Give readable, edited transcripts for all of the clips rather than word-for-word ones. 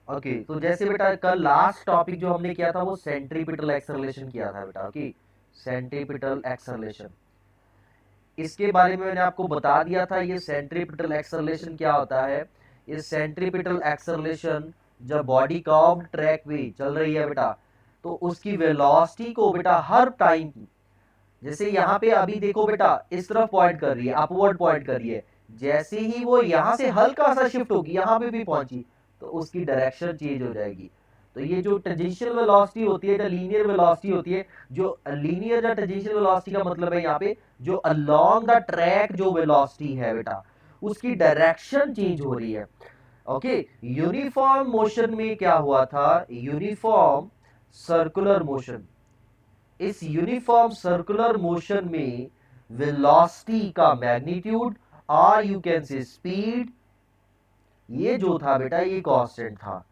Okay, तो जैसे बेटा कल लास्ट टॉपिक जो हमने किया था वो सेंट्रीपिटल एक्सेलरेशन किया था बेटा। ओके, सेंट्रीपिटल एक्सेलरेशन, इसके बारे में मैंने आपको बता दिया था। ये सेंट्रीपिटल एक्सेलरेशन क्या होता है? ये सेंट्रीपिटल एक्सेलरेशन जब बॉडी कर्व्ड ट्रैक पे चल रही है बेटा, तो उसकी वेलोसिटी को बेटा हर टाइम, जैसे यहाँ पे अभी देखो बेटा इस तरफ पॉइंट कर रही है, अपवर्ड पॉइंट कर रही है, जैसे ही वो यहाँ से हल्का सा शिफ्ट होगी, यहाँ पे भी पहुंची, तो उसकी डायरेक्शन चेंज हो जाएगी। तो ये जो टेंजेंशियल वेलोसिटी होती है, जो लीनियर वेलोसिटी होती है, जो लीनियर या टेंजेंशियल वेलोसिटी का मतलब है यहाँ पे जो अलोंग द ट्रैक जो वेलोसिटी है बेटा, उसकी डायरेक्शन चेंज हो रही है। ओके, यूनिफॉर्म मोशन में क्या हुआ था? यूनिफॉर्म सर्कुलर मोशन, इस यूनिफॉर्म सर्कुलर मोशन में वेलोसिटी का मैग्नीट्यूड और यू कैन से स्पीड, ये जो था बेटा ये कांस्टेंट था,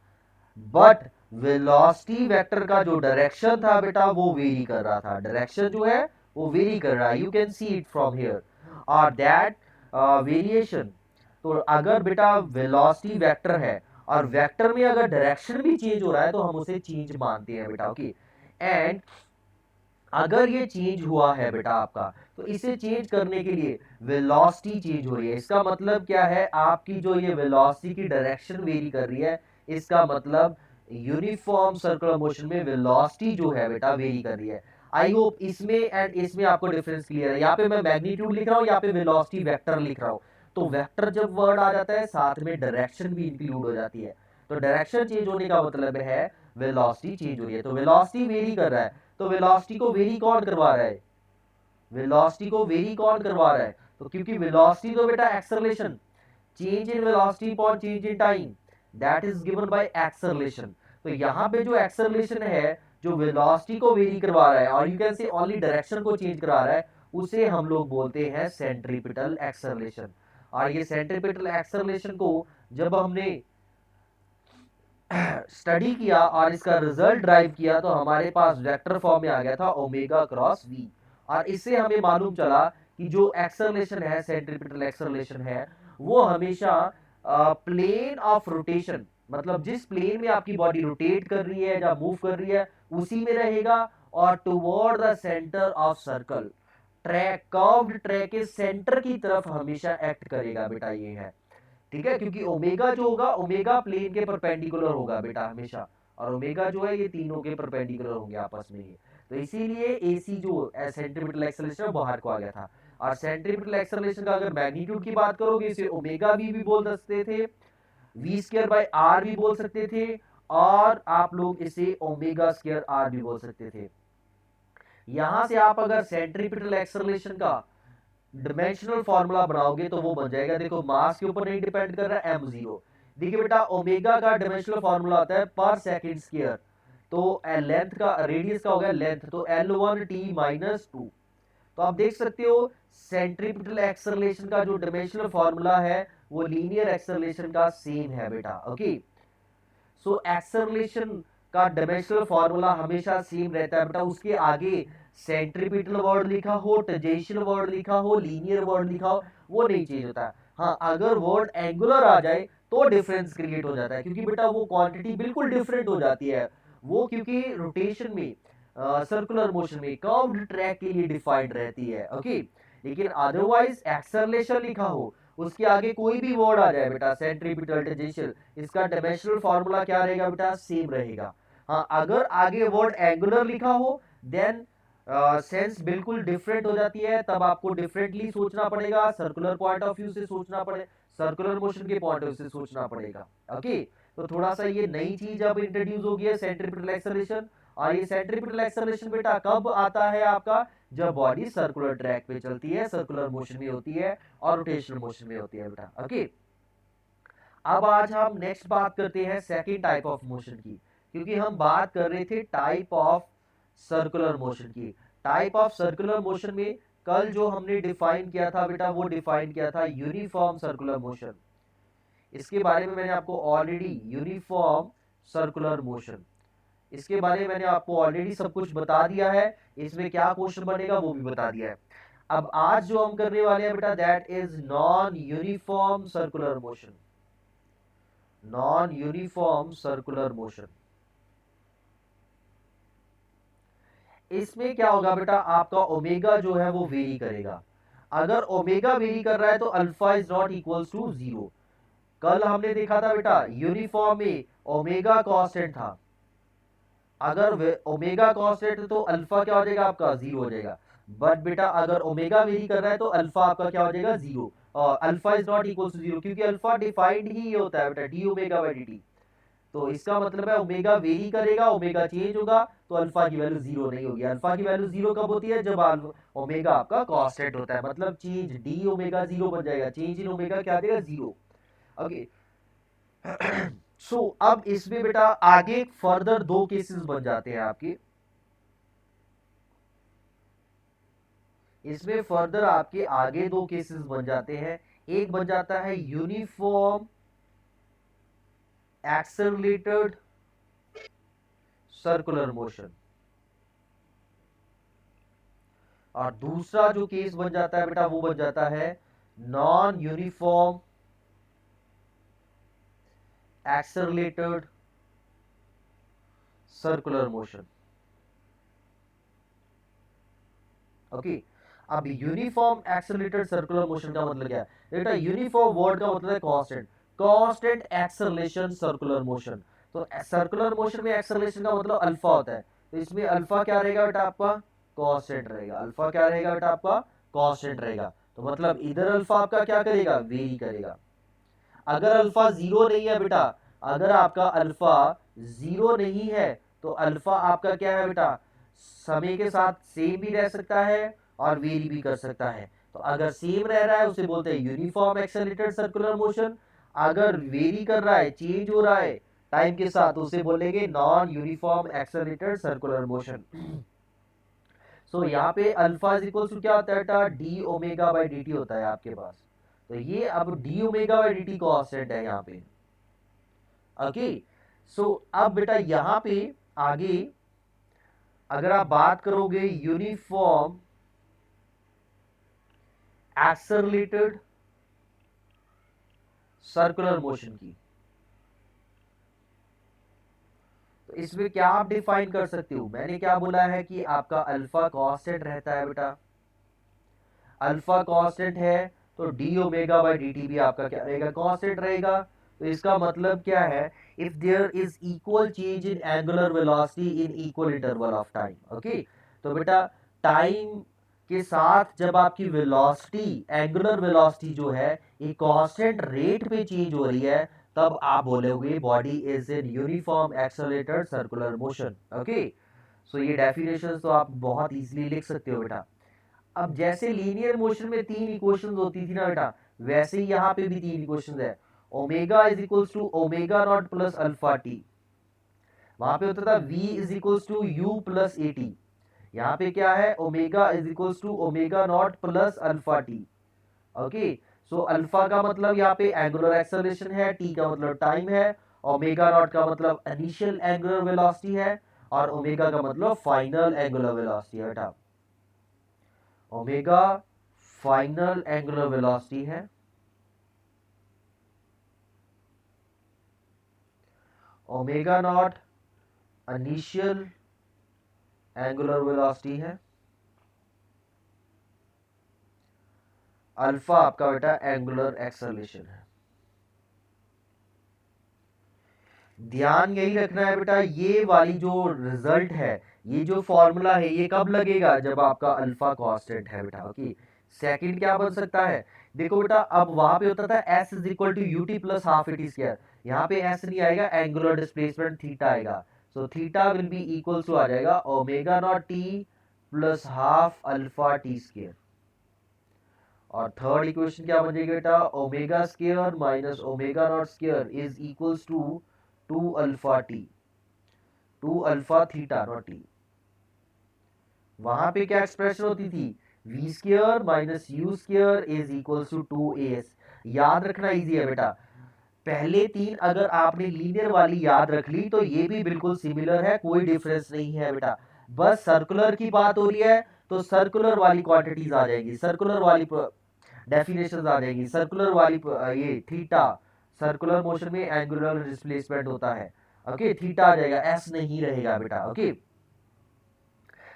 बट वेलोसिटी वेक्टर का जो डायरेक्शन था बेटा वो वेरी कर रहा था। डायरेक्शन जो है वो वेरी कर रहा है, you can see it from here. और दैट वेरिएशन, तो अगर बेटा वेलोसिटी वेक्टर है और वेक्टर में अगर डायरेक्शन भी चेंज हो रहा है तो हम उसे चेंज मानते हैं बेटा। ओके, एंड अगर ये चेंज हुआ है बेटा आपका, तो इसे चेंज करने के लिए वेलोसिटी चेंज हो रही है। इसका मतलब क्या है? आपकी जो ये वेलोसिटी की डायरेक्शन वेरी कर रही है, इसका मतलब यूनिफॉर्म सर्कुलर मोशन में वेलोसिटी जो है बेटा वेरी कर रही है। आई होप इसमें एंड इसमें आपको डिफरेंस क्लियर है। यहाँ पे मैं मैग्नीट्यूड लिख रहा हूँ, यहाँ पे वेलोसिटी वेक्टर लिख रहा हूँ। तो वेक्टर जब वर्ड आ जाता है साथ में डायरेक्शन भी इंक्लूड हो जाती है। तो डायरेक्शन चेंज होने का मतलब है वेलोसिटी चेंज हो रही है। तो वेलोसिटी वेरी कर रहा है, तो वेलोसिटी को वेरी कौन करवा रहा है? वेलोसिटी को वेरी कौन करवा रहा है? तो क्योंकि वेलोसिटी तो बेटा acceleration, change in velocity upon change in time, that is given by acceleration. तो यहाँ पे जो एक्सेलरेशन है जो वेलोसिटी को वेरी करवा रहा है और you can say only direction को चेंज करा रहा है, उसे हम लोग बोलते हैं सेंट्रीपिटल एक्सेलरेशन। और ये सेंट्रीपिटल एक्सेलरेशन को जब हमने स्टडी किया और इसका रिजल्ट ड्राइव किया तो हमारे पास वेक्टर फॉर्म में आ गया था ओमेगा क्रॉस वी। और इससे हमें मालूम चला कि जो एक्सेलरेशन है, सेंट्रीपिटल एक्सेलरेशन है, वो हमेशा प्लेन ऑफ रोटेशन, मतलब जिस प्लेन में आपकी बॉडी रोटेट कर रही है या मूव कर रही है उसी में रहेगा, और toward the centre of circle, track curved track के सेंटर की तरफ हमेशा एक्ट करेगा बेटा। ये है, ठीक है, क्योंकि ओमेगा जो होगा ओमेगा प्लेन के परपेंडिकुलर होगा बेटा हमेशा, और ओमेगा जो है ये तीनों के परपेंडिकुलर होंगे आपस में ही। तो इसीलिए एसी जो सेंट्रीपिटल एक्सेलरेशन बाहर को आ गया था। और सेंट्रीपिटल एक्सेलरेशन का अगर मैग्नीट्यूड की बात करोगे इसे ओमेगा वी भी बोल सकते थे, वी स्क्वायर बाय आर भी बोल सकते थे, और आप लोग इसे ओमेगा स्क्वायर आर भी बोल सकते थे। यहां से आप अगर सेंट्रीपिटल एक्सेलरेशन का डिमेंशनल फॉर्मूला बनाओगे तो वो बन जाएगा, देखो मास के ऊपर नहीं डिपेंड कर रहा है, एम जीरो। देखिए बेटा ओमेगा का डिमेंशनल फॉर्मूला आता है पर सेकंड स्क्वायर, तो लेंथ का रेडियस का हो गया लेंथ, तो L1t-2। तो आप देख सकते हो सेंट्रीपिटल एक्सेलरेशन का जो डिमेंशनल फॉर्मूला है वो लीनियर एक्सेलरेशन का सेम है बेटा। ओके, सो एक्सेलरेशन का डायमेंशनल फॉर्मूला हमेशा सेम रहता है बेटा। उसके आगे सेंट्रीपिटल वर्ड लिखा हो, टेंजेंशियल वर्ड लिखा हो, लीनियर वर्ड लिखा हो, वो नहीं चेंज होता है। हाँ, अगर वर्ड एंगुलर आ जाए तो डिफरेंस क्रिएट हो जाता है, क्योंकि बेटा वो क्वांटिटी बिल्कुल डिफरेंट हो जाती है। वो क्योंकि रोटेशन में, सर्कुलर मोशन में कर्व्ड ट्रैक के लिए डिफाइंड रहती है। ओके, लेकिन अदरवाइज एक्सेलरेशन लिखा हो उसके आगे कोई भी वर्ड आ जाए बेटा, सेंट्रीपिटल, टेंजेंशियल, इसका डायमेंशनल फार्मूला क्या रहेगा बेटा? सेम रहेगा। हाँ, अगर आगे वर्ड एंगुलर लिखा हो देन सेंस बिल्कुल डिफरेंट हो जाती है, तब आपको डिफरेंटली सोचना पड़ेगा, सर्कुलर पॉइंट ऑफ व्यू से सोचना पड़े, सर्कुलर मोशन के पॉइंट ऑफ व्यू से सोचना पड़ेगा। ओके, तो थोड़ा सा ये नई चीज अब इंट्रोड्यूस हो गई है सेंट्रीपिटल एक्सेलरेशन। और ये सेंट्रीपिटल एक्सेलरेशन बेटा कब आता है आपका? जब बॉडी सर्कुलर ट्रैक पे चलती है, सर्कुलर मोशन में होती है और रोटेशनल मोशन में होती है बेटा। ओके, अब आज हम नेक्स्ट बात करते हैं सेकंड टाइप ऑफ मोशन की, क्योंकि हम बात कर रहे थे टाइप ऑफ सर्कुलर मोशन की। टाइप ऑफ सर्कुलर मोशन में कल जो हमने डिफाइन किया था बेटा वो डिफाइन किया था यूनिफॉर्म सर्कुलर मोशन। इसके बारे में मैंने आपको ऑलरेडी यूनिफॉर्म सर्कुलर मोशन, इसके बारे में मैंने आपको ऑलरेडी सब कुछ बता दिया है। इसमें क्या क्वेश्चन बनेगा वो भी बता दिया है। अब आज जो हम करने वाले हैं बेटा that is non uniform circular motion. Non uniform circular motion. इसमें क्या होगा बेटा, आपका ओमेगा जो है वो वेरी करेगा। अगर ओमेगा वेरी कर रहा है तो alpha is not equals to zero. कल हमने देखा था बेटा यूनिफॉर्म में ओमेगा कांस्टेंट था। अगर ओमेगा कांस्टेंट है तो अल्फा क्या हो जाएगा, आपका जीरो हो जाएगा। बट बेटा अगर ओमेगा वेरी कर रहा है तो अल्फा आपका क्या हो जाएगा, जीरो। और alpha is not equal to zero, क्योंकि अल्फा डिफाइंड ही ये होता है बेटा d omega by d t. तो इसका मतलब है ओमेगा वेरी करेगा, ओमेगा चेंज होगा, तो अल्फा की वैल्यू जीरो नहीं होगी। अल्फा की वैल्यू जीरो कब होती है, जब ओमेगा आपका कांस्टेंट होता है, मतलब चेंज डी ओमेगा जीरो बन जाएगा, चेंज इन ओमेगा क्या आ जाएगा, जीरो। ओके। सो अब इसमें बेटा आगे फर्दर दो केसेस बन जाते हैं आपके। इसमें फर्दर आपके आगे दो केसेस बन जाते हैं। एक बन जाता है यूनिफॉर्म एक्सेलरेटेड सर्कुलर मोशन, और दूसरा जो केस बन जाता है बेटा वो बन जाता है non uniform accelerated circular motion. Okay. अब यूनिफॉर्म एक्सेलरेटेड सर्कुलर मोशन का मतलब क्या है बेटा, यूनिफॉर्म वर्ड का मतलब है constant, constant acceleration circular motion. तो सर्कुलर मोशन में एक्सेलरेशन का मतलब अल्फा होता है, तो इसमें अल्फा क्या रहेगा बेटा, आपका कांस्टेंट रहेगा। अल्फा क्या रहेगा बेटा, आपका कांस्टेंट रहेगा। तो मतलब इधर अल्फा आपका क्या करेगा, वेरी करेगा। अगर अल्फा जीरो नहीं है बेटा, अगर आपका अल्फा जीरो नहीं है तो अल्फा आपका क्या है बेटा, समय के साथ सेम भी रह सकता है और वेरी भी कर सकता है। तो अगर सेम रह रहा है उसे बोलते हैं यूनिफॉर्म एक्सेलरेटेड सर्कुलर मोशन। अगर वेरी कर रहा है, चेंज हो रहा है टाइम के साथ, उसे बोलेंगे non uniform accelerated circular motion. So यहाँ पे अल्फा इज इक्वल टू क्या होता है बेटा, d omega by d T होता है आपके पास। तो ये अब D omega by d T constant है यहाँ पे। ओके। सो अब बेटा यहाँ पे आगे अगर आप बात करोगे यूनिफॉर्म एक्सेलरेटेड सर्कुलर मोशन की, तो इसमें क्या आप डिफाइन कर सकते हो, मैंने क्या बोला है कि आपका अल्फा कांस्टेंट रहता है बेटा। अल्फा कांस्टेंट है तो D omega by d T भी आपका क्या रहेगा, कांस्टेंट रहेगा। तो इसका मतलब क्या है, if there is equal change in angular velocity in equal interval of time. Okay. तो बेटा टाइम के साथ जब आपकी वेलोसिटी, एंगुलर वेलोसिटी जो है एक कांस्टेंट रेट पे चेंज हो रही है, तब आप बोलोगे body is in uniform accelerated circular motion. Okay. So ये डेफिनेशन तो आप बहुत इजीली लिख सकते हो बेटा। अब जैसे लीनियर मोशन में तीन इक्वेशंस होती थी ना बेटा, वैसे ही यहाँ पे भी तीन इक्वेशंस है। Omega is equals to omega not plus alpha t, वहां पे होता था v is equals to u plus a t. यहाँ पे क्या है, omega is equals to omega not plus alpha t. Okay. So alpha का मतलब यहाँ पे एंगुलर एक्सेलरेशन है, टी का मतलब टाइम है, ओमेगा नॉट का मतलब इनिशियल एंगुलर वेलोसिटी है, और ओमेगा का मतलब फाइनल एंगुलर वेलोसिटी है बेटा। ओमेगा फाइनल एंगुलर वेलोसिटी है, omega naught initial angular velocity है, अल्फा आपका बेटा एंगुलर एक्सेलरेशन है। ध्यान यही रखना है बेटा, ये वाली जो रिजल्ट है, ये जो फॉर्मूला है, ये कब लगेगा, जब आपका अल्फा कांस्टेंट है बेटा। ओके। सेकंड क्या बन सकता है, देखो बेटा अब वहां पे होता था s is equal to u t plus half a t square, यहाँ पे s नहीं आएगा, एंगुलर डिस्प्लेसमेंट थीटा आएगा। So theta will be equal to आ जाएगा omega naught t plus half alpha t square. और थर्ड इक्वेशन क्या बन जाएगी बेटा, omega square minus omega not square is equals to two alpha t, two alpha theta naught t. वहां पे क्या एक्सप्रेशन होती थी, we square minus u square is equals to two a s. याद रखना इजी है बेटा, पहले तीन अगर आपने लीनियर वाली याद रख ली तो ये भी बिल्कुल सिमिलर है, कोई डिफरेंस नहीं है बेटा। बस सर्कुलर की बात हो रही है तो सर्कुलर वाली क्वांटिटीज आ जाएगी, सर्कुलर वाली डेफिनेशंस आ जाएगी, सर्कुलर वाली ये थीटा सर्कुलर मोशन में एंगुलर डिस्प्लेसमेंट होता है। ओके, थीटा आ जाएगा, एस नहीं रहेगा बेटा। ओके,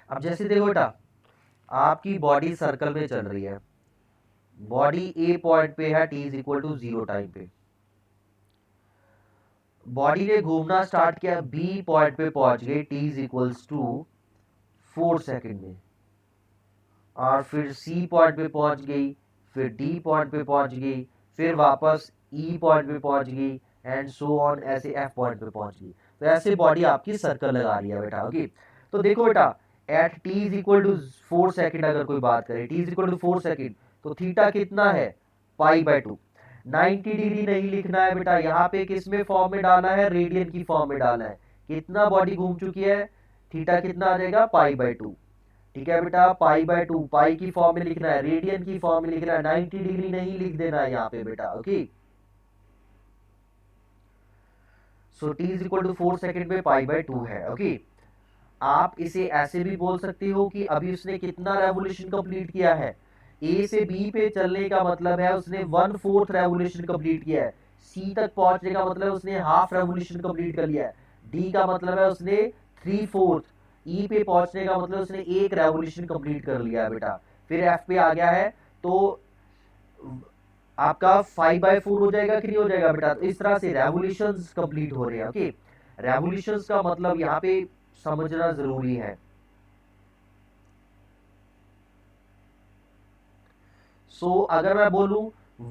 अब जैसे देखो बेटा, आपकी बॉडी सर्कल में चल रही है, बॉडी ए पॉइंट पे है, t is equal to 0 time पे, बॉडी ने घूमना स्टार्ट किया, बी पॉइंट पे पहुंच गई, t is equals to 4 second में, और फिर सी पॉइंट पे पहुंच गई, फिर डी पॉइंट पे पहुंच गई, फिर वापस ई पॉइंट पे पहुंच गई, एंड सो ऑन, ऐसे एफ पॉइंट पे पहुंच गई। तो ऐसे बॉडी आपकी सर्कल लगा रही है बेटा। ओके, तो देखो बेटा, at t is equal to 4 second अगर कोई बात करे, t is equal to 4 second, तो थीटा कितना है, पाई बाय 2। 90 डिग्री नहीं लिखना है बेटा, यहाँ पे किस में फॉर्म में डालना है, रेडियन की फॉर्म में डालना है। कितना बॉडी घूम चुकी है, थीटा कितना आ जाएगा, पाई बाय 2। ठीक है बेटा, पाई बाय 2, पाई की फॉर्म में लिखना है, रेडियन की फॉर्म में लिखना है, 90 डिग्री नहीं लिख देना है यहाँ पे बेटा। Okay, so t is equal to 4 second पे पाई बाय 2 है। ओके, आप इसे ऐसे भी बोल सकते हो कि अभी उसने कितना रेवोल्यूशन कंप्लीट किया है, ए से बी पे चलने का मतलब है उसने 1/4 रेवोल्यूशन कंप्लीट किया है, सी तक पहुंचने का मतलब उसने हाफ रेवोल्यूशन कंप्लीट कर लिया है, डी का मतलब है उसने 3/4, ई पे पहुंचने का मतलब उसने एक रेवोल्यूशन कंप्लीट कर लिया है बेटा। फिर एफ पे आ गया है, तो आपका 5/4 हो जाएगा कि नहीं हो जाएगा बेटा। तो इस तरह से रेवोल्यूशंस कंप्लीट हो रहे हैं। ओके, रेवोल्यूशंस का मतलब यहाँ पे समझना जरूरी है। सो अगर मैं बोलूं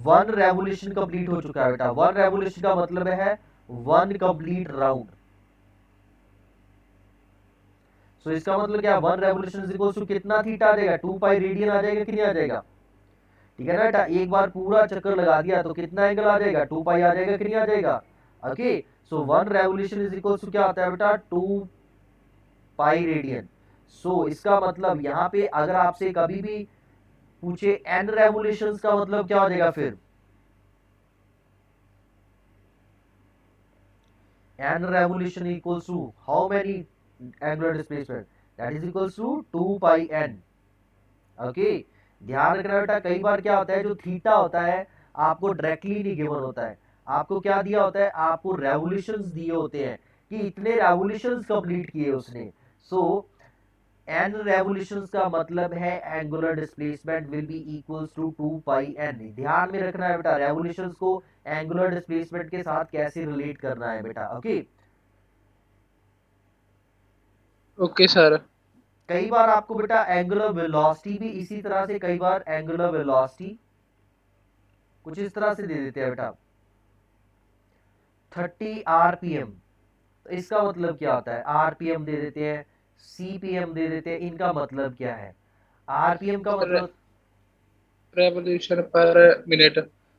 1 रेवोल्यूशन कंप्लीट हो चुका है बेटा, 1 रेवोल्यूशन का मतलब है 1 कंप्लीट राउंड। सो इसका मतलब क्या, 1 रेवोल्यूशन इक्वल्स टू कितना थीटा आ जाएगा, 2 पाई रेडियन आ जाएगा कि नहीं आ जाएगा। ठीक है ना बेटा, एक बार पूरा चक्कर लगा दिया तो कितना एंगल आ जाएगा, 2 पाई आ जाएगा कि नहीं आ जाएगा। Okay, so 1 revolution is equals to क्या होता है बेटा, 2 पाई रेडियन। सो इसका मतलब यहाँ पे अगर आपसे कभी भी पूछे एन रेवोल्यूशंस का मतलब क्या हो जाएगा, फिर n revolution equals to how many angular displacement, that is equals to 2 pi n। Okay, ध्यान रखना बेटा, कई बार क्या होता है, जो थीटा होता है आपको डायरेक्टली नहीं गिवन होता है, आपको क्या दिया होता है, आपको रेवोल्यूशंस दिए होते हैं कि इतने रेवोल्यूशंस कंप्लीट किए उसने। सो एन रेवोल्यूशंस का मतलब है angular displacement will be equals to 2 pi n. ध्यान में रखना है बेटा, रेवोल्यूशंस को एंगुलर डिस्प्लेसमेंट के साथ कैसे रिलेट करना है बेटा। Okay, okay sir. कई बार आपको बेटा एंगुलर वेलोसिटी भी इसी तरह से, कई बार एंगुलर वेलोसिटी कुछ इस तरह से दे देते हैं बेटा, 30 आरपीएम। तो इसका मतलब क्या होता है, आरपीएम दे देते हैं, सीपीएम दे देते हैं, इनका मतलब क्या है। आरपीएम का सर मतलब, रेवोल्यूशन पर मिनट।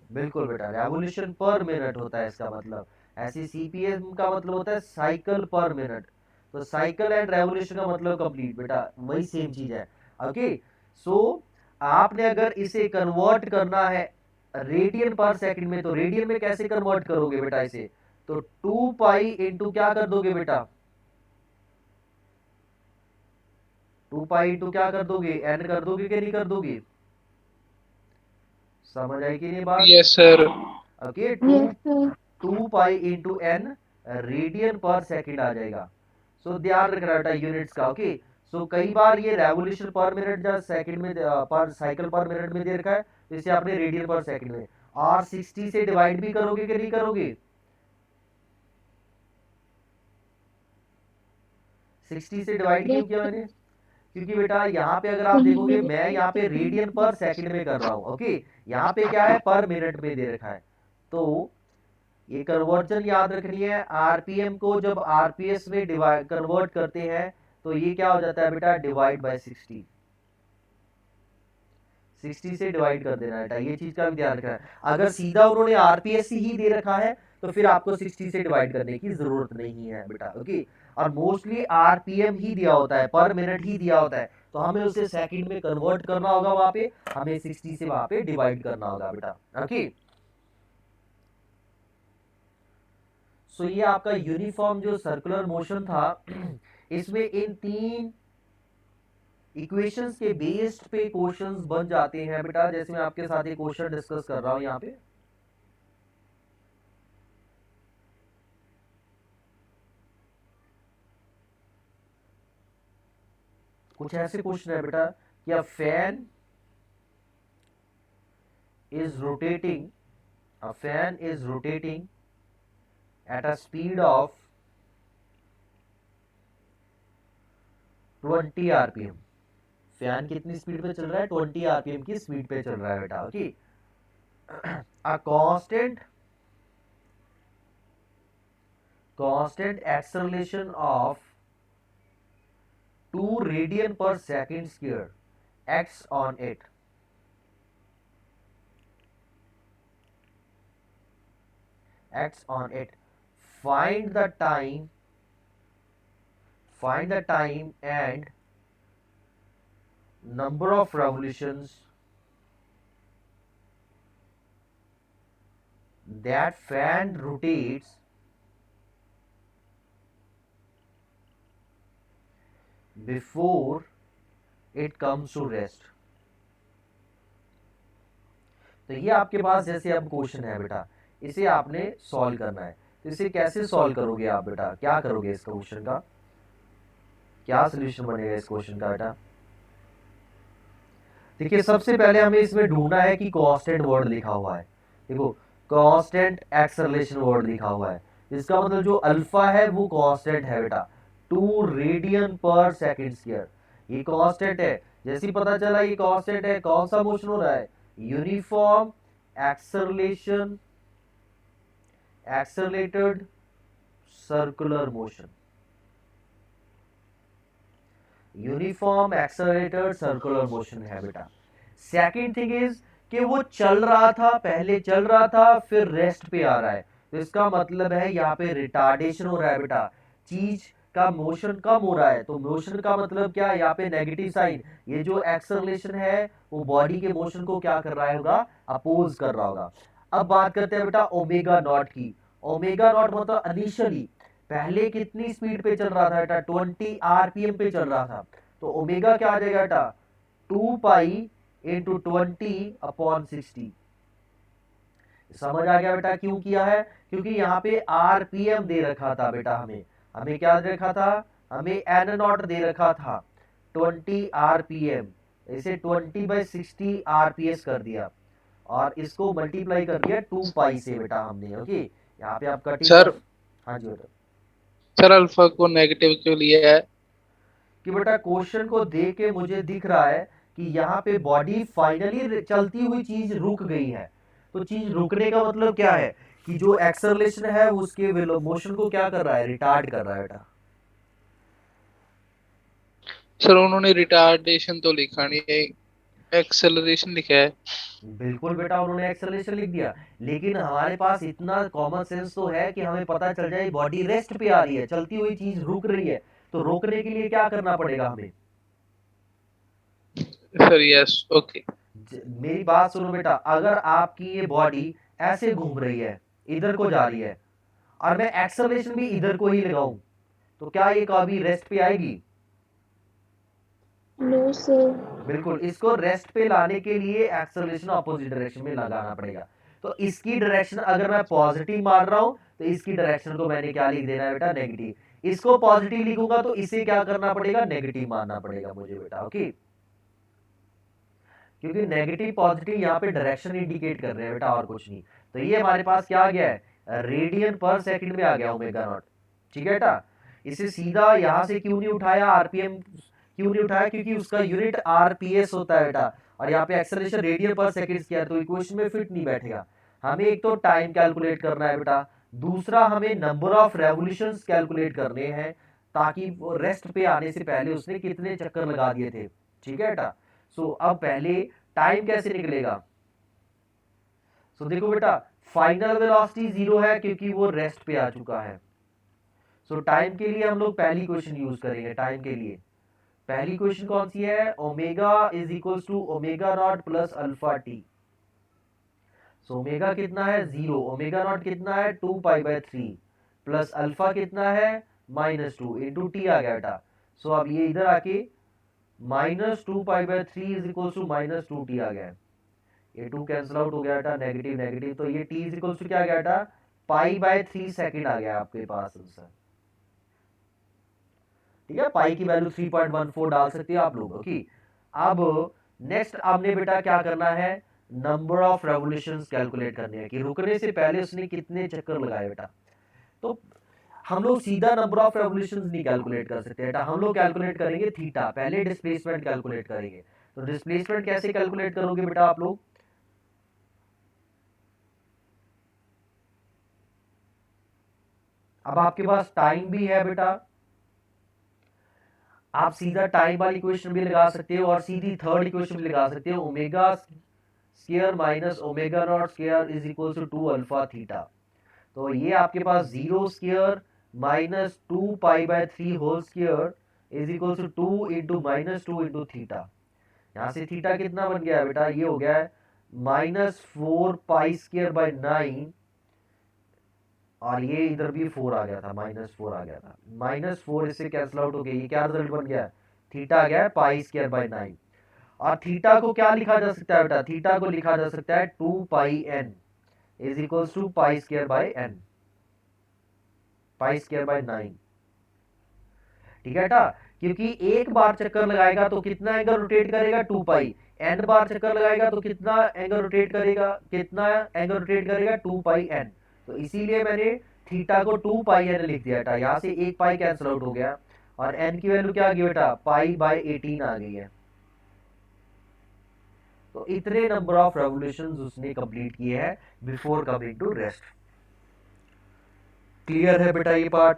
बिल्कुल बेटा, रेवोल्यूशन पर मिनट होता है इसका मतलब। ऐसे सीपीएम का मतलब होता है साइकिल पर मिनट। तो साइकिल एंड रेवोल्यूशन का मतलब कंप्लीट बेटा वही सेम चीज है। ओके, सो आपने अगर इसे कन्वर्ट करना है रेडियन पर सेकंड में, तो रेडियन में कैसे कन्वर्ट करोगे बेटा इसे, तो 2 पाई इंटू क्या कर दोगे बेटा, 2 पाई इंटू क्या कर दोगे, एन कर दोगे कि नहीं कर दोगे। समझ आई कि नहीं बात। Yes sir. Okay, to 2 pi into n radian per second आ जाएगा। सो ध्यान रखना बेटा यूनिट्स का। ओके, सो कई बार ये रेवोल्यूशन पर मिनट या सेकंड में पर साइकिल पर मिनट में दे रखा है, तो इसे आपने रेडियन पर सेकंड में, और 60 से डिवाइड भी करोगे कि नहीं करोगे, 60 से डिवाइड क्यों किया मैंने, क्योंकि बेटा यहाँ पे अगर आप देखोगे मैं यहाँ पे रेडियन पर सेकंड में कर रहा हूँ। ओके, यहाँ पे क्या है, पर मिनट में दे रखा है। तो ये कन्वर्जन याद रखनी है, आरपीएम को जब आरपीएस में डिवाइड कन्वर्ट करते हैं तो ये क्या हो जाता है बेटा, डिवाइड बाय 60, 60 से डिवाइड कर देना बेटा, ये चीज का भी ध्यान रखना है। अगर सीधा उन्होंने आरपीएस ही दे रखा है तो फिर आपको 60 से डिवाइड करने की जरूरत नहीं है बेटा। ओके, और मोस्टली आरपीएम ही दिया होता है, पर मिनट ही दिया होता है, तो हमें उसे सेकंड में कन्वर्ट करना होगा, वहां पे हमें 60 से वहां पे डिवाइड करना होगा बेटा। ओके, सो ये आपका यूनिफॉर्म जो सर्कुलर मोशन था इसमें इन 3 इक्वेशंस के बेस्ड पे क्वेश्चंस बन जाते हैं बेटा। जैसे मैं आपके साथ एक क्वेश्चन डिस्कस कर रहा हूं यहाँ पे, कुछ ऐसे क्वेश्चन है बेटा कि a fan is rotating, a fan is rotating at a speed of 20 RPM. Fan कितनी स्पीड पे चल रहा है? 20 आरपीएम की स्पीड पे चल रहा है बेटा। Okay, a constant acceleration of 2 radian per second square acts on it। acts on it find the time and number of revolutions that fan rotates before it comes to rest। तो ये आपके पास जैसे अब क्वेश्चन है बेटा, इसे आपने solve करना है। तो इसे कैसे सॉल्व करोगे आप बेटा? क्या करोगे इस क्वेश्चन का? क्या सोल्यूशन बनेगा इस क्वेश्चन का बेटा? देखिए, सबसे पहले हमें इसमें ढूंढना है कि कांस्टेंट वर्ड लिखा हुआ है। देखो, कांस्टेंट एक्सेलरेशन वर्ड लिखा हुआ है, इसका मतलब जो अल्फा है वो कांस्टेंट है बेटा, 2 रेडियन पर सेकंड स्क्वायर। ये कांस्टेंट है। जैसे ही पता चला ये कांस्टेंट है, कौन सा मोशन हो रहा है? Uniform acceleration, accelerated circular motion. Uniform accelerated circular motion है बेटा। सेकंड थिंग इज कि वो चल रहा था, पहले चल रहा था, फिर रेस्ट पे आ रहा है। तो इसका मतलब है यहाँ पे रिटार्डेशन हो रहा है बेटा, चीज का मोशन कम हो रहा है। तो मोशन का मतलब क्या? यहाँ पे नेगेटिव साइन। ये जो एक्सेलरेशन है वो बॉडी के मोशन को क्या कर रहा होगा? अपोज कर रहा होगा। अब बात करते हैं बेटा ओमेगा नॉट की। ओमेगा नॉट मतलब इनिशियली पहले कितनी स्पीड पे चल रहा था बेटा? 20 आरपीएम पे चल रहा था। तो ओमेगा क्या आ जाएगा बेटा? 2 पाई इंटू 20/60। समझ आ गया बेटा क्यों किया है? क्योंकि यहाँ पे आरपीएम दे रखा था बेटा, हमें हमें क्या दे रखा था? हमें एन नॉट दे रखा था 20 आरपीएम। इसे 20/60 आरपीएस कर दिया और इसको मल्टीप्लाई कर दिया 2 पाई से बेटा हमने। ओके, यहाँ पे आप कटिंग सर ऑफ। हाँ जी बेटा। सर अल्फा को नेगेटिव क्यों लिया है? कि बेटा क्वेश्चन को देख के मुझे दिख रहा है कि यहाँ पे बॉडी फाइनली चलती हुई चीज रुक गई है। तो चीज रुकने का मतलब क्या है? कि जो एक्सेलरेशन है वो उसके मोशन को क्या कर रहा है? रिटार्ड कर रहा है बेटा। सर उन्होंने रिटार्डेशन तो लिखा नहीं है, एक्सेलरेशन लिखा है। बिल्कुल बेटा, उन्होंने एक्सेलरेशन लिख दिया, लेकिन हमारे पास इतना कॉमन सेंस तो है कि हमें पता चल जाए बॉडी रेस्ट पे आ रही है, चलती हुई चीज रुक रही है। तो रोकने के लिए क्या करना पड़ेगा हमें? Sir yes, okay. मेरी बात सुनो बेटा, अगर आपकी ये बॉडी ऐसे घूम रही है, इधर को जा रही है, और मैं एक्सेलरेशन भी इधर को ही लगाऊं, तो क्या ये कभी रेस्ट पे आएगी? No sir. बिल्कुल, इसको रेस्ट पे लाने के लिए एक्सेलरेशन अपोजिट डायरेक्शन में लगाना पड़ेगा। तो इसकी डायरेक्शन अगर मैं पॉजिटिव मान रहा हूं, तो इसकी डायरेक्शन को मैंने क्या लिख देना है बेटा? नेगेटिव। इसको पॉजिटिव लिखूंगा तो इसे क्या करना पड़ेगा? नेगेटिव मानना पड़ेगा मुझे बेटा। ओके, क्योंकि नेगेटिव पॉजिटिव यहाँ पे डायरेक्शन इंडिकेट कर रहे हैं बेटा, और कुछ नहीं। तो ये हमारे पास क्या आ गया है? रेडियन पर सेकंड में आ गया ओमेगा नॉट। ठीक है बेटा, इसे सीधा यहाँ से क्यों नहीं उठाया? आरपीएम क्यों नहीं उठाया? क्योंकि उसका यूनिट आरपीएस होता है बेटा, और यहाँ पे एक्सेलरेशन रेडियन पर सेकंड किया, तो इक्वेशन में फिट नहीं बैठेगा। हमें एक तो टाइम कैलकुलेट करना है बेटा, दूसरा हमें नंबर ऑफ रेवोल्यूशंस कैलकुलेट करने हैं, ताकि रेस्ट पे आने से पहले उसने कितने चक्कर लगा दिए थे। ठीक है बेटा। सो अब पहले टाइम कैसे निकलेगा? सो देखो बेटा, फाइनल वेलोसिटी 0 है क्योंकि वो रेस्ट पे आ चुका है। सो टाइम के लिए हम लोग पहली क्वेश्चन यूज करेंगे। टाइम के लिए पहली क्वेश्चन कौन सी है? Omega is equal to omega not plus alpha t. So omega कितना है? 0। ओमेगा नॉट कितना है? 2 पाई/3 प्लस अल्फा कितना है? -2 इंटू टी आ गया बेटा। सो अब ये इधर आके -2 पाई/3 इज इक्वल टू -2 टी आ गया। ये 2 कैंसिल आउट हो गया बेटा, नेगेटिव नेगेटिव, तो ये टी इज इक्वल टू क्या आ गया बेटा? पाई/3 सेकंड आ गया आपके पास आंसर। ठीक है, पाई की वैल्यू 3.14 डाल सकते हो आप लोग। ओके, अब नेक्स्ट आपने बेटा क्या करना है, नंबर ऑफ रेवोल्यूशंस कैलकुलेट करने हैं कि रुकने से पहले उसने कितने चक्कर लगाए बेटा। तो हम लोग सीधा नंबर ऑफ रेवोल्यूशंस नहीं कैलकुलेट कर सकते बेटा, हम लोग कैलकुलेट करेंगे थीटा, पहले डिस्प्लेसमेंट कैलकुलेट करेंगे। तो डिस्प्लेसमेंट कैसे कैलकुलेट करोगे बेटा आप लोग, अब आपके पास टाइम भी है बेटा, आप सीधा टाइम वाली इक्वेशन भी लगा सकते हो और सीधी थर्ड इक्वेशन भी लगा सकते हो, omega square minus omega not square is equal to 2 alpha theta. तो ये आपके पास 0 square minus 2 pi by 3 whole square is equal to 2 into minus 2 into theta. यहाँ से थीटा कितना बन गया है बेटा, ये हो गया है -4 पाई स्क्वायर बाय 9, और ये इधर भी 4 आ गया था, -4 आ गया था, -4 इससे कैंसिल आउट हो गया, ये क्या रिजल्ट बन गया, थीटा आ गया है पाई स्क्वायर बाय 9। और थीटा को क्या लिखा जा सकता है बेटा, थीटा को लिखा जा सकता है 2 pi n is equals to pi square by 9। ठीक है बेटा, क्योंकि एक बार चक्कर लगाएगा तो कितना एंगल रोटेट करेगा, 2 पाई, n बार चक्कर लगाएगा तो कितना एंगल रोटेट करेगा, कितना एंगल रोटेट करेगा, 2 पाई n। तो इसीलिए मैंने थीटा को 2 पाई n लिख दिया बेटा, यहाँ से एक पाई कैंसिल आउट हो गया और n की वैल्यू क्या आ गई बेटा, पाई/18 आ गई है। तो इतने नंबर ऑफ रेवोल्यूशंस उसने कंप्लीट किए हैं before coming to rest. Clear है बेटा ये पार्ट?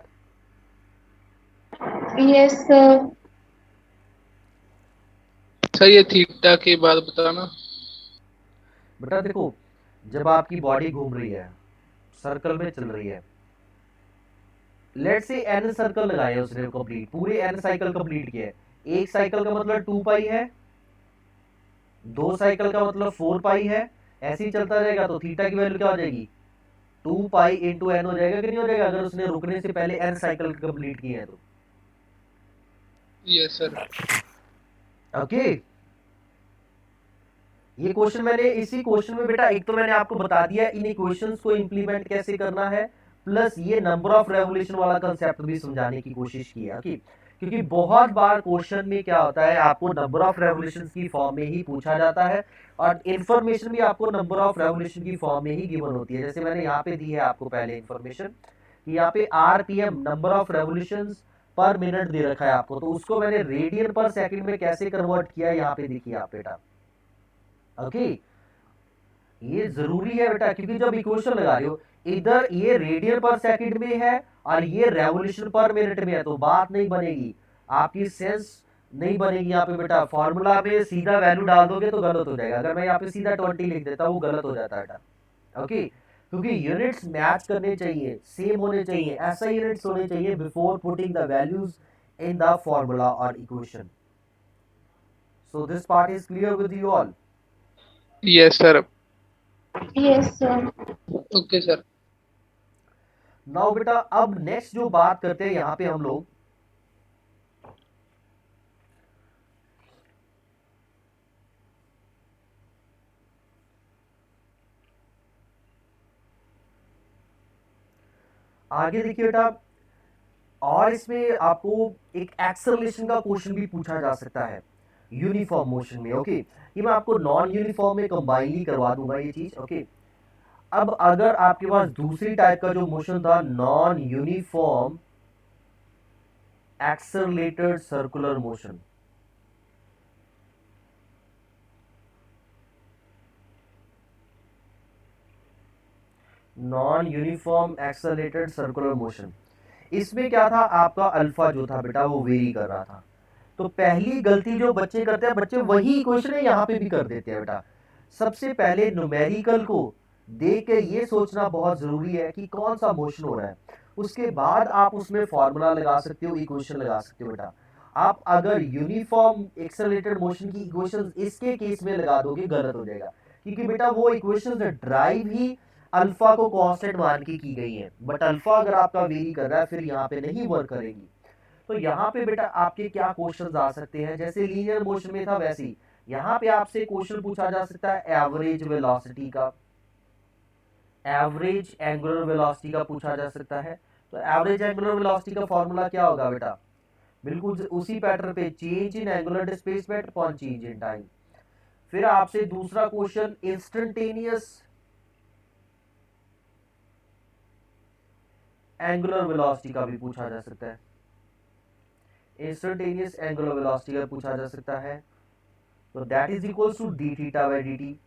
Yes sir. सर ये थीटा के बाद बताना। बेटा देखो, जब आपकी बॉडी घूम रही है, सर्कल में चल रही है, लेट से n सर्कल लगाए हैं उसने कंप्लीट, पूरे n साइकिल कंप्लीट किए, एक साइकिल का मतलब 2 पाई है, दो साइकिल का मतलब 4 पाई है, ऐसे ही चलता रहेगा तो थीटा की वैल्यू क्या हो जाएगी, 2 पाई इंटू n हो जाएगा कि नहीं हो जाएगा, अगर उसने रुकने से पहले n साइकिल कंप्लीट किए हैं तो। Yes sir. ओके, ये क्वेश्चन मैंने इसी क्वेश्चन में बेटा, एक तो मैंने आपको बता दिया इन इक्वेशंस को इंप्लीमेंट कैसे करना है, प्लस ये नंबर ऑफ रेवोल्यूशन वाला कंसेप्ट भी समझाने की कोशिश की है। ओके, क्योंकि बहुत बार क्वेश्चन में क्या होता है, आपको नंबर ऑफ रेवोल्यूशन की फॉर्म में ही पूछा जाता है और इन्फॉर्मेशन भी आपको नंबर ऑफ रेवोल्यूशन की फॉर्म में ही गिवन होती है। जैसे मैंने यहाँ पे दी है आपको पहले इन्फॉर्मेशन कि यहाँ पे RPM number of revolution per minute दे रखा है आपको, तो उसको मैंने रेडियन पर सेकंड में कैसे कन्वर्ट किया, यहाँ पे देखिए आप बेटा। ओके, ये जरूरी है बेटा, क्योंकि जब इक्वेशन लगा रहे हो, इधर ये रेडियन पर सेकंड में है और ये रेवोल्यूशन पर मिनट में है, तो बात नहीं बनेगी, आपकी सेंस नहीं बनेगी यहाँ पे बेटा। फॉर्मूला में सीधा वैल्यू डाल दोगे तो गलत हो जाएगा, अगर मैं यहाँ पे सीधा 20 लिख देता हूँ वो गलत हो जाता है बेटा। ओके, क्योंकि यूनिट्स मैच करने चाहिए, सेम होने चाहिए, ऐसा यूनिट्स होने चाहिए before putting the values in the formula और equation. So this part is clear with you all? Yes sir. Yes sir. Okay sir. Now बेटा, अब नेक्स्ट जो बात करते हैं यहाँ पे हम लोग, आगे देखिए बेटा, और इसमें आपको एक एक्सेलरेशन का क्वेश्चन भी पूछा जा सकता है यूनिफॉर्म मोशन में। ओके, ये मैं आपको नॉन यूनिफॉर्म में कंबाइन ही करवा दूंगा ये चीज। ओके, अब अगर आपके पास दूसरी टाइप का जो मोशन था, non uniform accelerated circular motion, non uniform accelerated circular motion, इसमें क्या था, आपका अल्फा जो था बेटा वो वेरी कर रहा था। तो पहली गलती जो बच्चे करते हैं, बच्चे वही इक्वेशन है यहाँ पे भी कर देते हैं बेटा। सबसे पहले न्यूमेरिकल को देख के ये सोचना बहुत जरूरी है कि कौन सा मोशन हो रहा है, उसके बाद आप उसमें फॉर्मूला लगा सकते हो, इक्वेशन लगा सकते हो बेटा। आप अगर यूनिफॉर्म एक्सेलरेटेड मोशन की इक्वेशन इसके केस में लगा दोगे गलत हो जाएगा, क्योंकि बेटा वो इक्वेशन ड्राइव ही अल्फा को कांस्टेंट मान के की गई है, बट अल्फा अगर आपका वेरी कर रहा है फिर यहाँ पे नहीं वर्क करेगी। तो यहाँ पे बेटा आपके क्या क्वेश्चंस आ सकते हैं, जैसे लीनियर मोशन में था वैसे ही यहाँ पे आपसे क्वेश्चन पूछा जा सकता है एवरेज वेलोसिटी का, एवरेज एंगुलर वेलोसिटी का पूछा जा सकता है। तो एवरेज एंगुलर वेलोसिटी का फॉर्मूला क्या होगा बेटा, बिल्कुल उसी पैटर्न पे, change in angular displacement upon change in time. फिर आपसे दूसरा क्वेश्चन, इंस्टेंटेनियस एंगुलर वेलोसिटी का भी पूछा जा सकता है। इंस्टेंटेनियस एंगुलर वेलोसिटी का पूछा जा सकता है। तो that is equals to d theta by d t.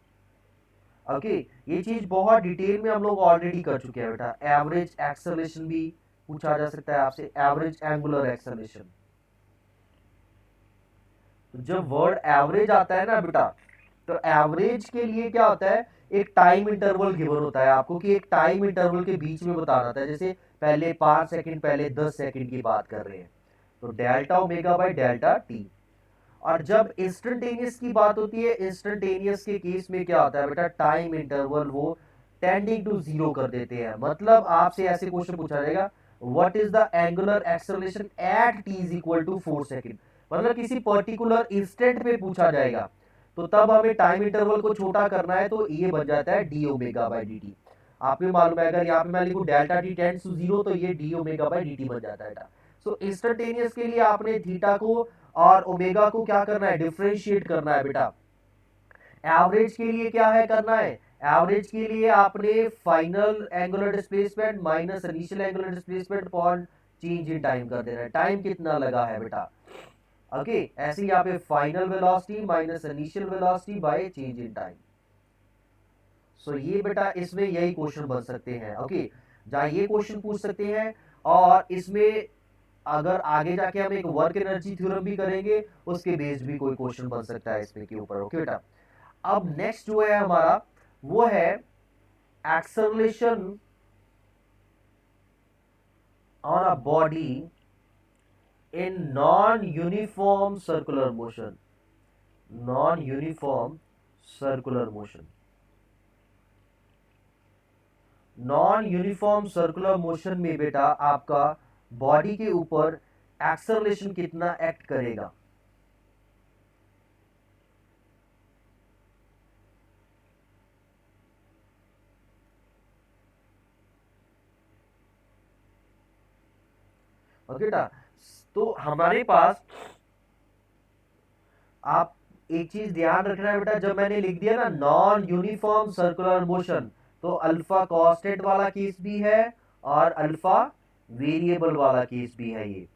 Okay, ये चीज बहुत डिटेल में हम लोग ऑलरेडी कर चुके हैं बेटा। एवरेज एक्सेलरेशन भी पूछा जा सकता है आपसे, एवरेज एंगुलर एक्सेलरेशन। तो जब वर्ड एवरेज आता है ना बेटा, तो एवरेज के लिए क्या होता है, एक टाइम इंटरवल गिवन होता है आपको कि एक टाइम इंटरवल के बीच में बताना होता है। जैसे पहले 5 सेकंड, पहले 10 सेकंड की बात कर रहे हैं, तो delta omega by delta T. और जब इंस्टेंटेनियस की बात होती है, इंस्टेंटेनियस के केस में क्या होता है बेटा, टाइम इंटरवल वो टेंडिंग टू जीरो कर देते हैं। मतलब आपसे ऐसे क्वेश्चन पूछा जाएगा, what is the angular acceleration at t is equal to 4 second. मतलब किसी पर्टिकुलर इंस्टेंट पे पूछा जाएगा, तो तब हमें टाइम इंटरवल को छोटा करना है, तो ये बन जाता है d omega by d t. आपको मालूम है, अगर यहाँ पे मैं लिखूं delta t tends to zero, तो ये d omega by d t बन जाता है। सो इंस्टेंटेनियस के लिए आपने थीटा को और ओमेगा को क्या करना है, डिफरेंशिएट करना है बेटा। एवरेज के लिए क्या है करना है, एवरेज के लिए आपने final angular displacement minus initial angular displacement upon change in time कर देना है। टाइम कितना लगा है बेटा, ओके। ऐसे यहाँ पे final velocity minus initial velocity by change in time. So ये बेटा इसमें यही क्वेश्चन बन सकते हैं, ओके। जहाँ ये क्वेश्चन पूछ सकते हैं, और इसमें अगर आगे जाके हम एक वर्क एनर्जी थ्योरम भी करेंगे, उसके बेस्ड भी कोई क्वेश्चन बन सकता है इसमें के ऊपर, ओके बेटा। अब नेक्स्ट जो है हमारा, वो है acceleration on a body in non uniform circular motion. Non uniform circular motion, non uniform circular motion में बेटा आपका बॉडी के ऊपर एक्सेलरेशन कितना एक्ट करेगा। ओके बेटा, तो हमारे पास आप एक चीज ध्यान रखना है बेटा, जब मैंने लिख दिया ना नॉन यूनिफॉर्म सर्कुलर मोशन, तो अल्फा कांस्टेंट वाला केस भी है और अल्फा वेरिएबल वाला केस भी है। ये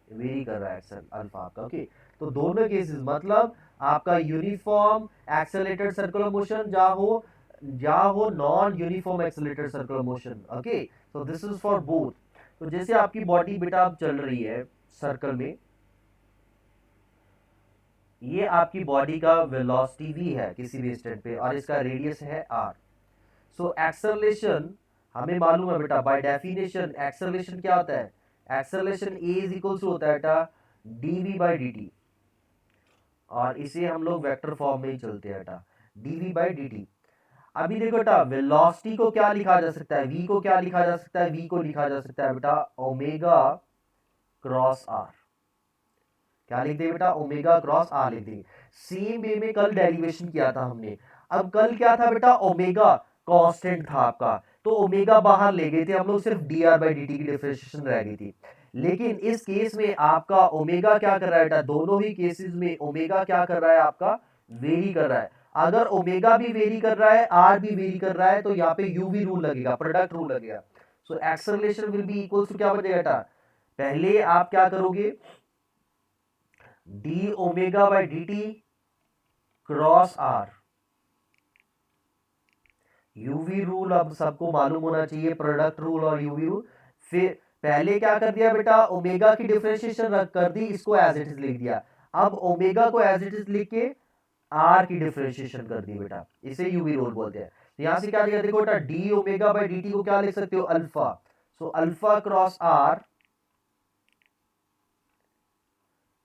वेरी कर रहा है एक्सेल अल्फा आपका, ओके। तो दोनों केसेस, मतलब आपका यूनिफॉर्म एक्सेलरेटेड सर्कुलर मोशन जहाँ हो non uniform accelerated circular motion, okay. तो दिस इज फॉर बोथ। तो जैसे आपकी बॉडी बेटा अब चल रही है सर्कल में, ये आपकी बॉडी का वेलोसिटी v है किसी भी इंस्टेंट पे, और इसका रेडियस है r। सो एक्सेलरेशन हमें मालूम है बेटा, बाय डेफिनेशन एक्सेलरेशन क्या होता है, acceleration a is equals to होता है बेटा dv बाई dt, और इसे हम लोग वेक्टर फॉर्म में ही चलते हैं बेटा, dv बाई dt। अभी देखो बेटा, वेलोसिटी को क्या लिखा जा सकता है, v को क्या लिखा जा सकता है, v को लिखा जा सकता है बेटा ओमेगा क्रॉस r। क्या लिख दें बेटा, ओमेगा क्रॉस आर लिख देंगे। सेम वे में कल डेरिवेशन किया था हमने। अब कल क्या था बेटा, ओमेगा कांस्टेंट था आपका, तो ओमेगा बाहर ले गए थे हम लोग, सिर्फ D r by d T की डिफरेंशिएशन रह गई थी। लेकिन इस केस में आपका ओमेगा क्या कर रहा है बेटा, दोनों ही केसेस में ओमेगा क्या कर रहा है आपका, वेरी कर रहा है। अगर ओमेगा भी वेरी कर रहा है, आर भी वेरी कर रहा है, तो यहाँ पे यूवी रूल लगेगा, प्रोडक्ट रूल लगेगा। So acceleration will be equals to क्या बनेगा बेटा, पहले आप क्या करोगे, d omega by d t cross r. UV rule अब सबको मालूम होना चाहिए, प्रोडक्ट रूल और यूवी रूल। फिर पहले क्या कर दिया बेटा, ओमेगा की डिफरेंशिएशन रख कर दी, इसको एज इट इज लिख दिया। अब ओमेगा को एज इट इज लिख के आर की डिफरेंशिएशन कर दी बेटा, इसे यूवी रूल बोलते हैं। यहां से क्या लिखा, देखो बेटा d omega by d t को क्या लिख सकते हो, alpha. So alpha cross r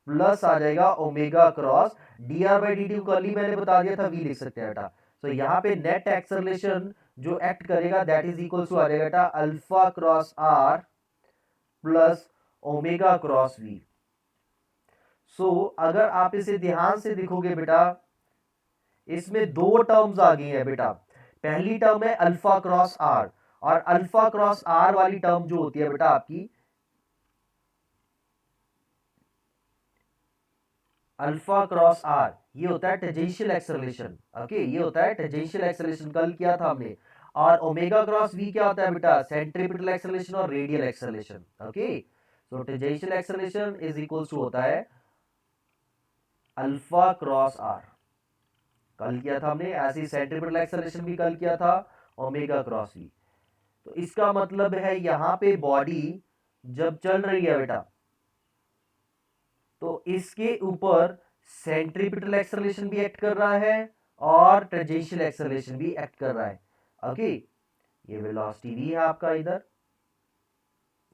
plus आ जाएगा omega cross d r by d t को कल ही मैंने बता दिया था, वी लिख सकते हैं बेटा। तो यहाँ पे नेट एक्सेलरेशन जो एक्ट करेगा दैट इज इक्वल टू आ जाएगा बेटा alpha cross r plus omega cross v. So अगर आप इसे ध्यान से देखोगे बेटा, इसमें दो टर्म्स आ गई है बेटा। पहली टर्म है अल्फा क्रॉस आर, और अल्फा क्रॉस आर वाली टर्म जो होती है बेटा आपकी, अल्फा क्रॉस आर, ये होता है टेंजेंशियल एक्सेलरेशन। ओके, ये होता है टेंजेंशियल एक्सेलरेशन, कल किया था हमने। और ओमेगा क्रॉस वी क्या होता है बेटा? सेंट्रीपिटल एक्सेलरेशन और radial acceleration. Okay, so tangential acceleration is equals to होता है अल्फा क्रॉस आर, कल किया था हमने। ऐसे ही सेंट्रीपिटल एक्सेलरेशन भी कल किया था, ओमेगा क्रॉस वी। तो इसका मतलब है यहाँ पे बॉडी जब चल रही है बेटा, तो इसके ऊपर सेंट्रीपिटल एक्सेलरेशन भी एक्ट कर रहा है और टेंजेंशियल एक्सेलरेशन भी एक्ट कर रहा है। ओके, ये वेलोसिटी भी है आपका इधर,